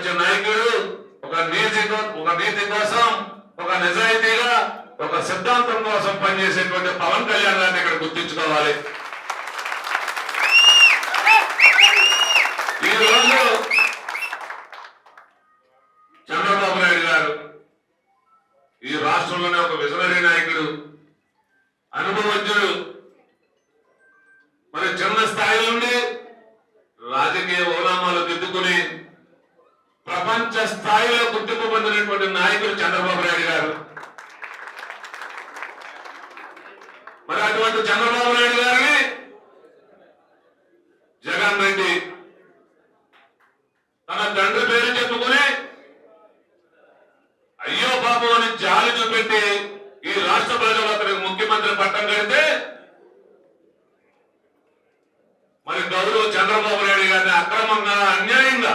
మంచి నాయకుడు, ఒక నీతి కోసం, ఒక నిజాయితీగా, ఒక సిద్ధాంతం కోసం పనిచేసేటువంటి పవన్ కళ్యాణ్ గారిని ఇక్కడ గుర్తించుకోవాలి. ఈ రోజు చంద్రబాబు నాయుడు గారు ఈ రాష్ట్రంలోనే ఒక విజనరీ నాయకుడు, అనుభవజ్ఞుడు. మరి చిన్న స్థాయి నుండి రాజకీయ ఓనామాలు దిద్దుకుని ప్రపంచ స్థాయిలో గుర్తింపు పొందినటువంటి నాయకుడు చంద్రబాబు నాయుడు గారు. మరి అటువంటి చంద్రబాబు నాయుడు గారిని జగన్ రెడ్డి తన తండ్రి పేరు చెప్పుకుని అయ్యో బాబు అని జాలి చూపెట్టి ఈ రాష్ట్ర ప్రజలు అతనికి ముఖ్యమంత్రి పట్టం కడితే మరి గౌరవ చంద్రబాబు నాయుడు గారిని అక్రమంగా, అన్యాయంగా,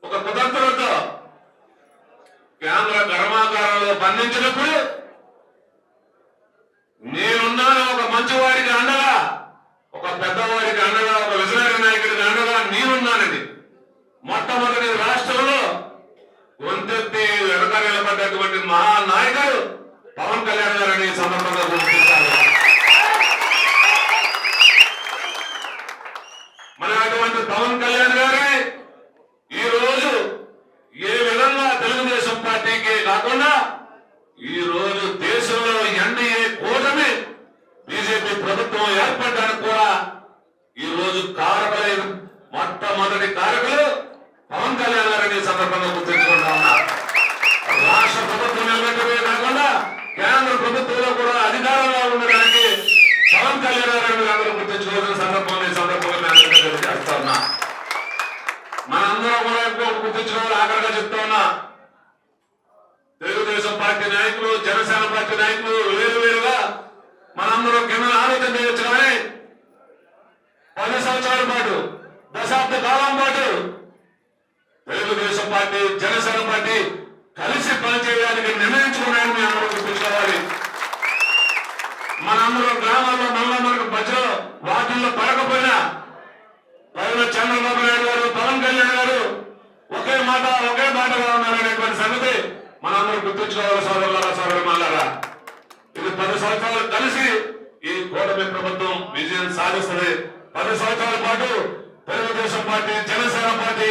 ఒక కుతంత్రంతో కేంద్ర కర్మాగారంలో బంధించినప్పుడు నేనున్నాను ఒక మంచివాడికి అండగా, ఒక పెద్దవాడికి అండగా, ఒక విజనరీ నాయకుడికి అండగా నేనున్నానని మొట్టమొదటి రాష్ట్రంలో వంతెత్తి వెనక నిలబడ్డటువంటి మహానాయకుడు పవన్ కళ్యాణ్ గారిని సందర్భంగా గుర్తించారు. మరి అటువంటి పవన్ కళ్యాణ్ గారి ఈ రోజు ఏ విధంగా తెలుగుదేశం పార్టీకి కాకుండా ఈ రోజు దేశంలో ఎన్డీఏ కూటమి బీజేపీ ప్రభుత్వం ఏర్పడడానికి కూడా ఈ రోజు కారకులైన మొట్టమొదటి కారకులు పవన్ కళ్యాణ్ గారిని సందర్భంగా గుర్తించుకుంటా ఉన్నారు. రాష్ట్ర ప్రభుత్వం నిలబెట్టడమే కాకుండా కేంద్ర ప్రభుత్వంలో కూడా అధికారంలో ఉండడానికి పవన్ కళ్యాణ్ గారిని అందరూ గుర్తించుకోవాల్సిన సందర్భంగా చేస్తా ఉన్నా. మనందరం కూడా ఎక్కువ గుర్తించుకోవాలి. ఆఖరిగా చెప్తా ఉన్నా, తెలుగుదేశం పార్టీ నాయకులు, జనసేన పార్టీ నాయకులు వేరువేరుగా మనందరూ కింద ఆలోచన చేయొచ్చు. కానీ 10 సంవత్సరాల పాటు, దశాబ్ద కాలం పాటు తెలుగుదేశం పార్టీ, జనసేన పార్టీ కలిసి పనిచేయడానికి నిర్ణయించుకున్నాయని మీ అందరూ గుర్తించుకోవాలి. మనందరూ గ్రామాల్లో మళ్ళా మనకు మధ్యలో వాటిల్లో పడకపోయినా చంద్రబాబు నాయుడు గారు, పవన్ కళ్యాణ్ గారు ఒకే మాటగా ఉన్నారనేటువంటి సంగతి మనందరూ గుర్తించుకోవాలి. సోదరులారా, ఇది 10 సంవత్సరాలు కలిసి ఈ కూటమి ప్రభుత్వం విజయం సాధిస్తుంది. 10 సంవత్సరాల పాటు Telugu Desam party, Janasena party,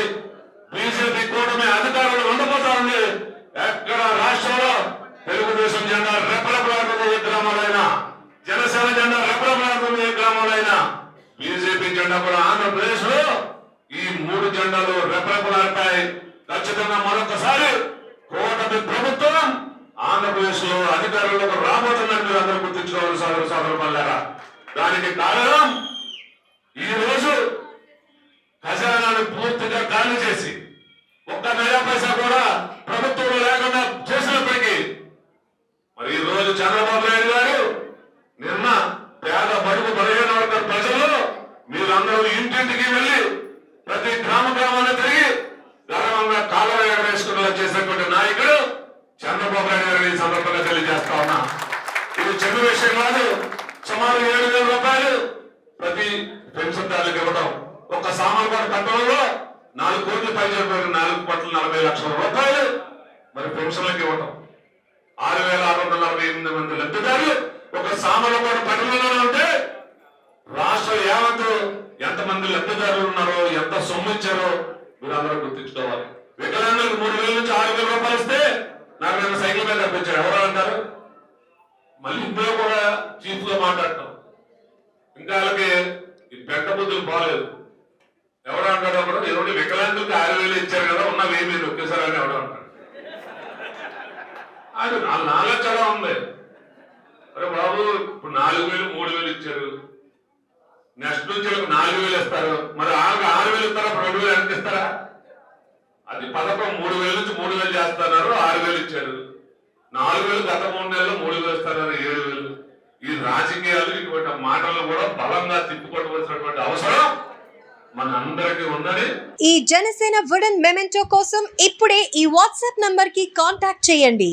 BJP కూటమి అధికారులు ఉండబోతా ఉంది. ఎక్కడ రాష్ట్రంలో తెలుగుదేశం జెండా రెపరెపలాడుతున్న ఏ గ్రామాలైనా, జనసేన జెండా రెపరెపలాడుతున్న ఏ గ్రామాలైనా, బీజేపీ జెండా కూడా ఆంధ్రప్రదేశ్ లో ఈ 3 జెండాలు రెపరెపలాడతాయి. ఖచ్చితంగా మరొకసారి కూటమి ప్రభుత్వం ఆంధ్రప్రదేశ్ లో అధికారులకు రాబోతుందని మీరు అందరూ గుర్తించుకోవాలి. సోదరులారా, దానికి కారణం ఈ రోజు ఖజానాను పూర్తిగా ఖాళీ చేసి ఒక్క నయా పైసా కూడా ప్రభుత్వంలో లేకుండా చేసినప్పటికీ మరి ఈ రోజు చంద్రబాబు నాయుడు గారు నిన్న పేద బడుగు బలహీన వర్గాల ప్రజలు మీరందరూ ఇంటింటికి వెళ్లి ప్రతి గ్రామాన్ని తిరిగి గర్వంగా కాలువ ఎగరేసుకునేలా చేసినటువంటి నాయకుడు చంద్రబాబు నాయుడు గారిని ఈ సందర్భంగా తెలియజేస్తా ఉన్నా. ఇది చిన్న విషయం కాదు. సుమారు 7,000 రూపాయలు ప్రతి పెన్షన్దారులకు ఇవ్వడం, ఒక సామాన్య పట్టణంలో 4 కోట్ల పైన 4,40,00,000 రూపాయలు మరి పెన్షన్లకు ఇవ్వటం, 6,648 మంది లబ్ధిదారులు ఒక సామాన్య పట్టణంలోనే ఉంటే రాష్ట్ర యావత్తు ఎంతమంది లబ్ధిదారులు ఉన్నారో, ఎంత సొమ్ము ఇచ్చారో మీరు అందరూ గుర్తించుకోవాలి. వికలాంగులకు 3,000 నుంచి 6,000 రూపాయలు ఇస్తే నాకు నేను సైకిల్ మీద తప్పించాడు. ఎవరు అంటారు? మళ్ళీ ఇందులో కూడా చీఫ్ గా మాట్లాడటం, ఇంకా వాళ్ళకి ఈ పెద్ద బుద్ధులు బాగాలేదు. ఎవరు అంటాడు? ఒకడు ఎవరు వికలాంగులకు 6,000 ఇచ్చారు కదా, ఉన్న 1,000 ఒకేసారి అని ఎవరు అంటాడు? అది నాలుగు చాలా ఉంది. అరే బాబు, ఇప్పుడు 4,000, 3,000 ఇచ్చారు, నెక్స్ట్ నుంచి 4,000 ఇస్తారు, మరి 6,000 ఇస్తారా? 2,000 ఎంత ఇస్తారా? అది పథకం 3,000 నుంచి 3,000 చేస్తున్నారు. 6,000 ఇచ్చారు. 4,000 గత 3 నెలలు 3,000 ఇస్తున్నారు. 7,000. ఈ రాజకీయాలు ఇటువంటి మాటలను కూడా బలంగా తిప్పుకోవలసినటువంటి అవసరం మన అందరికీ ఉందని. ఈ జనసేన వుడెన్ మెమెంటో కోసం ఇప్పుడే ఈ వాట్సాప్ నంబర్ కి కాంటాక్ట్ చేయండి.